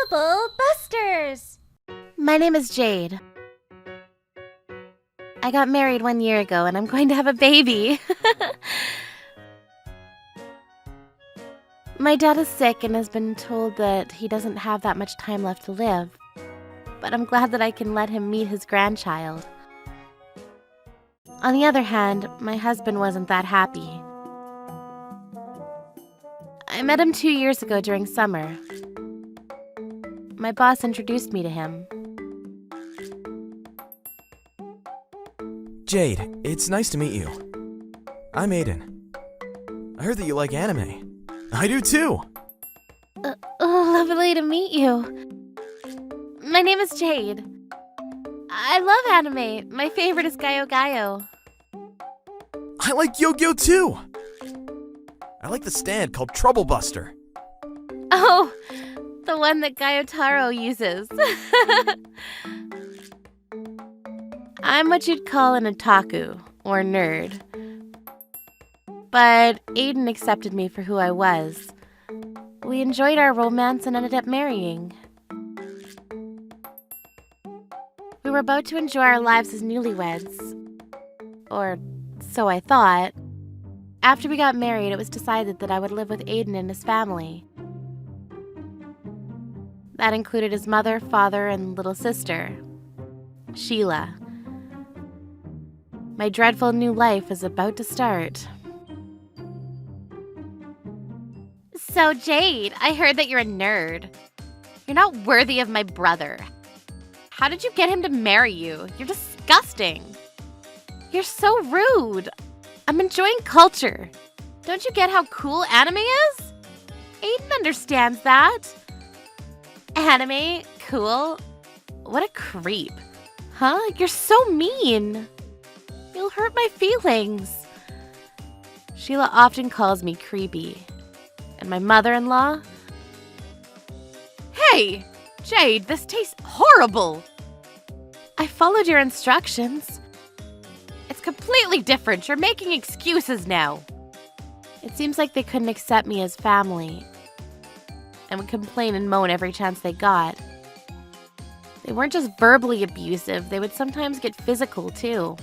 Bubble Busters! My name is Jade. I got married 1 year ago and I'm going to have a baby. My dad is sick and has been told that he doesn't have that much time left to live. But I'm glad that I can let him meet his grandchild. On the other hand, my husband wasn't that happy. I met him 2 years ago during summer. My boss introduced me to him. Jade, it's nice to meet you. I'm Aiden. I heard that you like anime. I do too! Lovely to meet you. My name is Jade. I love anime. My favorite is Gaio Gaio. I like Yu-Gi-Oh too! I like the stand called Trouble Buster. Oh, the one that Gaiotaro uses. I'm what you'd call an otaku, or nerd. But Aiden accepted me for who I was. We enjoyed our romance and ended up marrying. We were about to enjoy our lives as newlyweds. Or so I thought. After we got married, it was decided that I would live with Aiden and his family. That included his mother, father, and little sister, Sheila. My dreadful new life is about to start. So, Jade, I heard that you're a nerd. You're not worthy of my brother. How did you get him to marry you? You're disgusting. You're so rude. I'm enjoying culture. Don't you get how cool anime is? Aiden understands that. Anime? Cool? What a creep. Huh? You're so mean. You'll hurt my feelings. Sheila often calls me creepy. And my mother-in-law? Hey! Jade, this tastes horrible! I followed your instructions. It's completely different. You're making excuses now. It seems like they couldn't accept me as family and would complain and moan every chance they got. They weren't just verbally abusive, they would sometimes get physical too.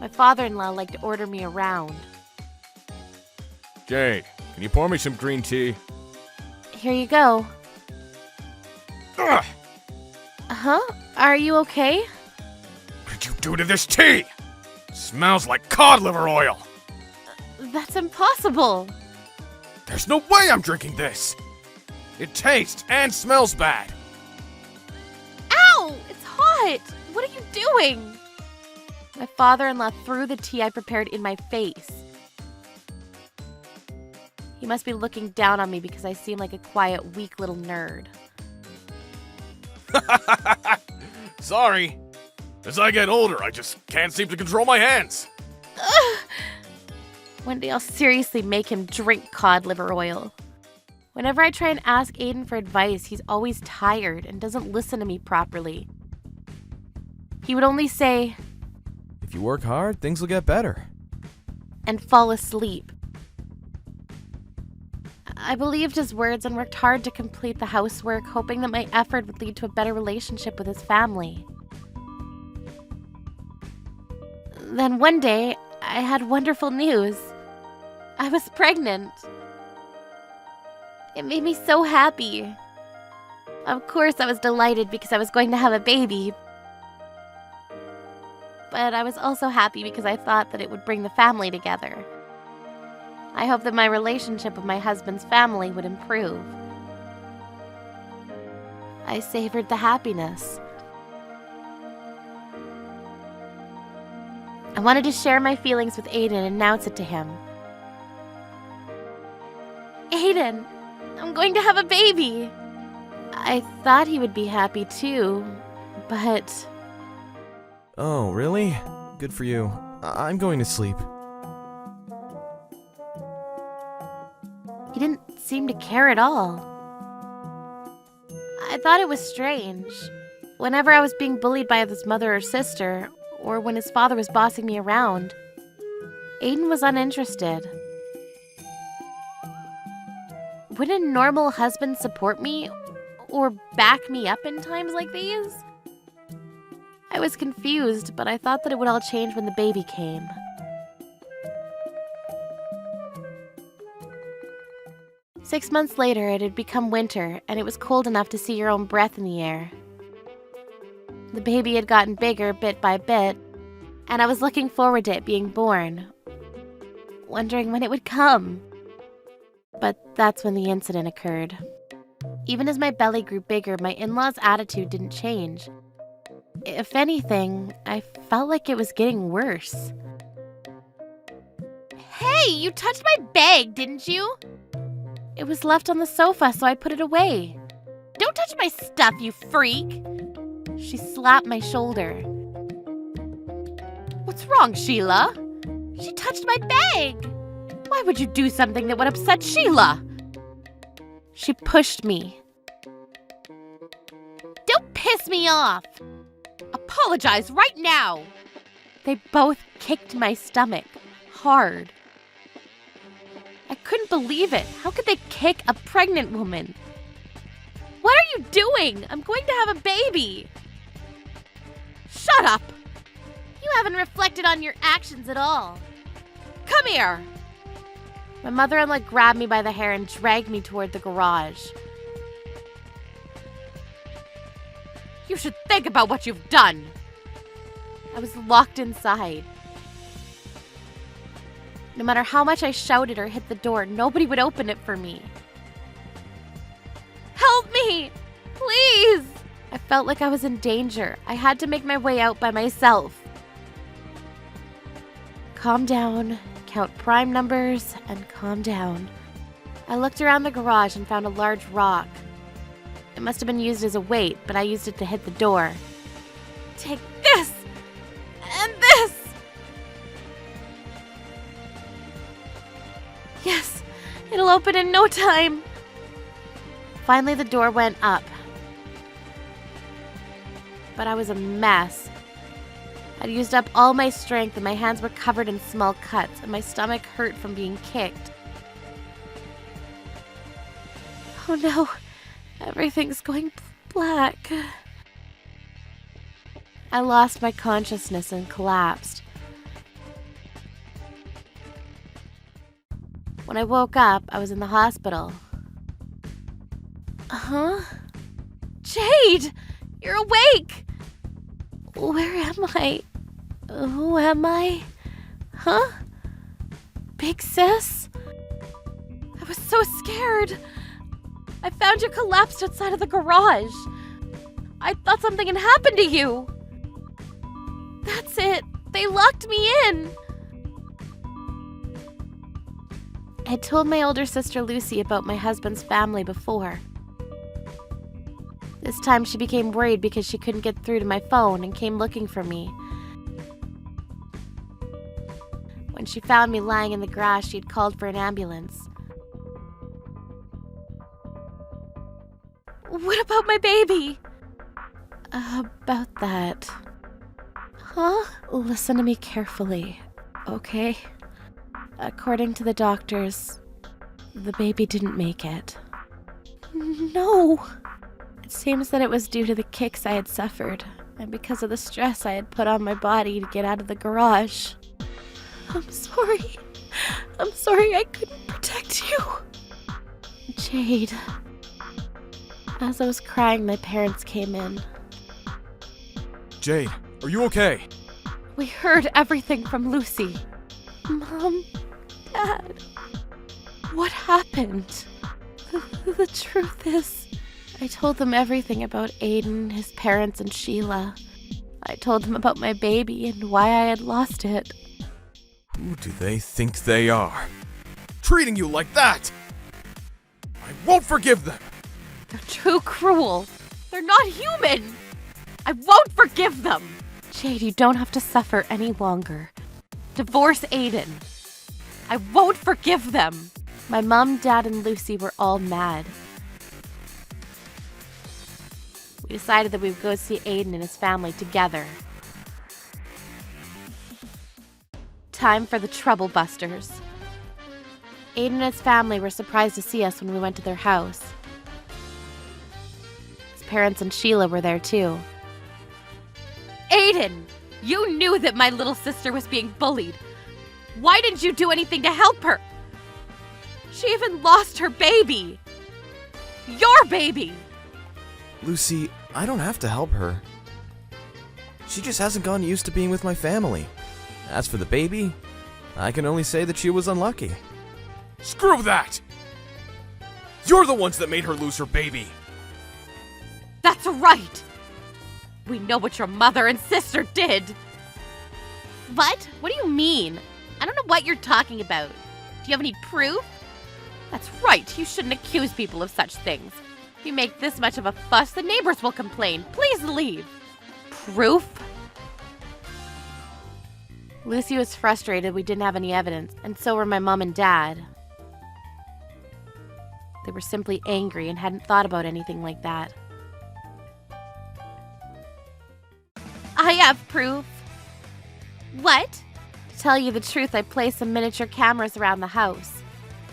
My father-in-law liked to order me around. Jade, can you pour me some green tea? Here you go. Ugh! Huh? Are you okay? What did you do to this tea? It smells like cod liver oil. That's impossible. There's no way I'm drinking this. It tastes and smells bad. Ow! It's hot! What are you doing? My father-in-law threw the tea I prepared in my face. He must be looking down on me because I seem like a quiet, weak little nerd. Sorry. As I get older, I just can't seem to control my hands. Ugh. One day I'll seriously make him drink cod liver oil. Whenever I try and ask Aiden for advice, he's always tired and doesn't listen to me properly. He would only say, If you work hard, things will get better. and fall asleep. I believed his words and worked hard to complete the housework, hoping that my effort would lead to a better relationship with his family. Then one day, I had wonderful news. I was pregnant. It made me so happy. Of course, I was delighted because I was going to have a baby. But I was also happy because I thought that it would bring the family together. I hoped that my relationship with my husband's family would improve. I savored the happiness. I wanted to share my feelings with Aiden and announce it to him. Aiden, I'm going to have a baby. I thought he would be happy too, but... Oh, really? Good for you. I'm going to sleep. He didn't seem to care at all. I thought it was strange. Whenever I was being bullied by his mother or sister, or when his father was bossing me around, Aiden was uninterested. Would a normal husband support me or back me up in times like these? I was confused, but I thought that it would all change when the baby came. Six months later, it had become winter, and it was cold enough to see your own breath in the air. The baby had gotten bigger bit by bit, and I was looking forward to it being born, wondering when it would come. But that's when the incident occurred. Even as my belly grew bigger, my in-laws' attitude didn't change. If anything, I felt like it was getting worse. Hey, you touched my bag, didn't you? It was left on the sofa, so I put it away. Don't touch my stuff, you freak! She slapped my shoulder. What's wrong, Sheila? She touched my bag! Why would you do something that would upset Sheila? She pushed me. Don't piss me off! Apologize right now! They both kicked my stomach, hard. I couldn't believe it. How could they kick a pregnant woman? What are you doing? I'm going to have a baby. Shut up! You haven't reflected on your actions at all. Come here! My mother-in-law grabbed me by the hair and dragged me toward the garage. You should think about what you've done. I was locked inside. No matter how much I shouted or hit the door, nobody would open it for me. Help me! Please! I felt like I was in danger. I had to make my way out by myself. Calm down, count prime numbers, and calm down. I looked around the garage and found a large rock. It must have been used as a weight, but I used it to hit the door. Take this! And this! Yes, it'll open in no time. Finally, the door went up. But I was a mess. I'd used up all my strength and my hands were covered in small cuts and my stomach hurt from being kicked. Oh no, everything's going black. I lost my consciousness and collapsed. When I woke up, I was in the hospital. Huh? Jade! You're awake! Where am I? Who am I? Huh? Big sis? I was so scared. I found you collapsed outside of the garage. I thought something had happened to you. That's it. They locked me in. I told my older sister Lucy about my husband's family before. This time she became worried because she couldn't get through to my phone and came looking for me. When she found me lying in the grass, she'd called for an ambulance. What about my baby? About that. Huh? Listen to me carefully, okay? According to the doctors, the baby didn't make it. No! It seems that it was due to the kicks I had suffered, and because of the stress I had put on my body to get out of the garage. I'm sorry. I'm sorry I couldn't protect you. Jade. As I was crying, my parents came in. Jade, are you okay? We heard everything from Lucy. Mom, Dad, what happened? The truth is, I told them everything about Aiden, his parents, and Sheila. I told them about my baby and why I had lost it. Who do they think they are? Treating you like that! I won't forgive them! They're too cruel. They're not human. I won't forgive them. Jade, you don't have to suffer any longer. Divorce Aiden. I won't forgive them. My mom, dad, and Lucy were all mad. We decided that we would go see Aiden and his family together. Time for the Trouble Busters. Aiden and his family were surprised to see us when we went to their house. His parents and Sheila were there too. Aiden! You knew that my little sister was being bullied. Why didn't you do anything to help her? She even lost her baby. Your baby! Lucy, I don't have to help her. She just hasn't gotten used to being with my family. As for the baby, I can only say that she was unlucky. Screw that! You're the ones that made her lose her baby. That's right! We know what your mother and sister did. What? What do you mean? I don't know what you're talking about. Do you have any proof? That's right, you shouldn't accuse people of such things. If you make this much of a fuss, the neighbors will complain. Please leave. Proof? Lucy was frustrated we didn't have any evidence, and so were my mom and dad. They were simply angry and hadn't thought about anything like that. I have proof. What? To tell you the truth, I placed some miniature cameras around the house.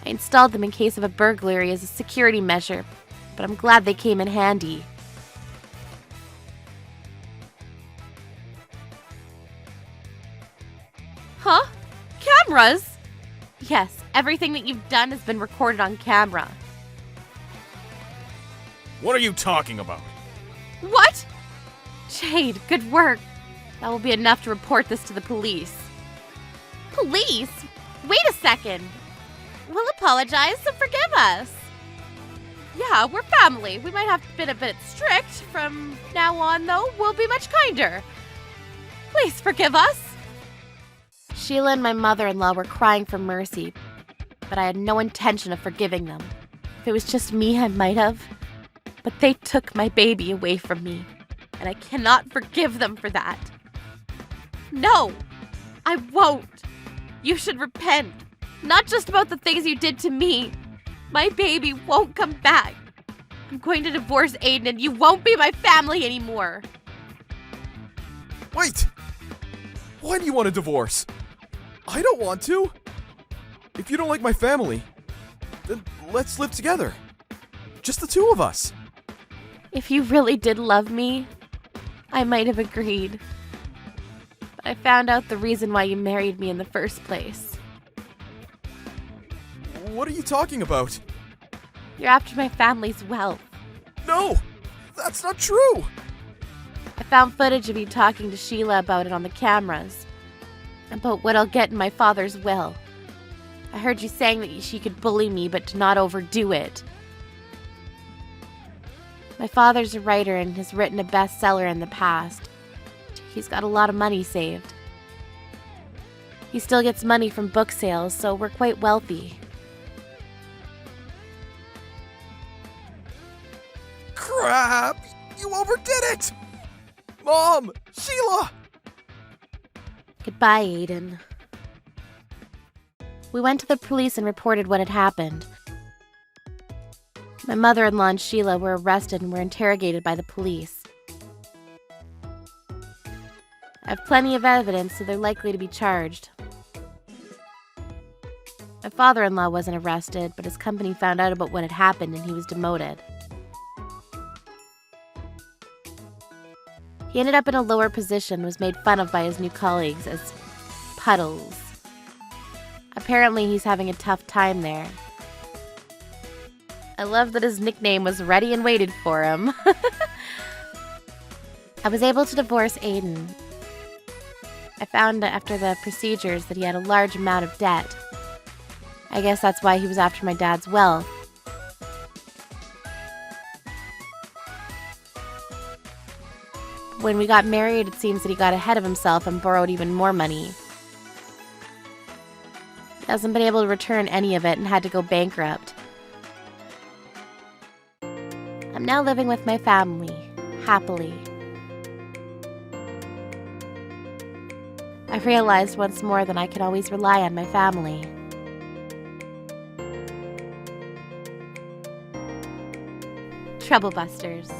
I installed them in case of a burglary as a security measure, but I'm glad they came in handy. Huh? Cameras? Yes, everything that you've done has been recorded on camera. What are you talking about? What? Jade, good work. That will be enough to report this to the police. Police? Wait a second. We'll apologize, so forgive us. Yeah, we're family. We might have been a bit strict. From now on, though, we'll be much kinder. Please forgive us. Sheila and my mother-in-law were crying for mercy, but I had no intention of forgiving them. If it was just me, I might have. But they took my baby away from me, and I cannot forgive them for that. No, I won't. You should repent. Not just about the things you did to me. My baby won't come back. I'm going to divorce Aiden and you won't be my family anymore. Wait! Why do you want a divorce? I don't want to. If you don't like my family, then let's live together. Just the two of us. If you really did love me, I might have agreed. But I found out the reason why you married me in the first place. What are you talking about? You're after my family's wealth. No! That's not true! I found footage of you talking to Sheila about it on the cameras. About what I'll get in my father's will. I heard you saying that she could bully me, but to not overdo it. My father's a writer and has written a bestseller in the past. He's got a lot of money saved. He still gets money from book sales, so we're quite wealthy. Crap! You overdid it! Mom! Sheila! Goodbye, Aiden. We went to the police and reported what had happened. My mother-in-law and Sheila were arrested and were interrogated by the police. I have plenty of evidence, so they're likely to be charged. My father-in-law wasn't arrested, but his company found out about what had happened and he was demoted. He ended up in a lower position and was made fun of by his new colleagues as Puddles. Apparently, he's having a tough time there. I love that his nickname was ready and waited for him. I was able to divorce Aiden. I found after the procedures that he had a large amount of debt. I guess that's why he was after my dad's wealth. When we got married, it seems that he got ahead of himself and borrowed even more money. He hasn't been able to return any of it and had to go bankrupt. I'm now living with my family, happily. I've realized once more that I can always rely on my family. Trouble Busters.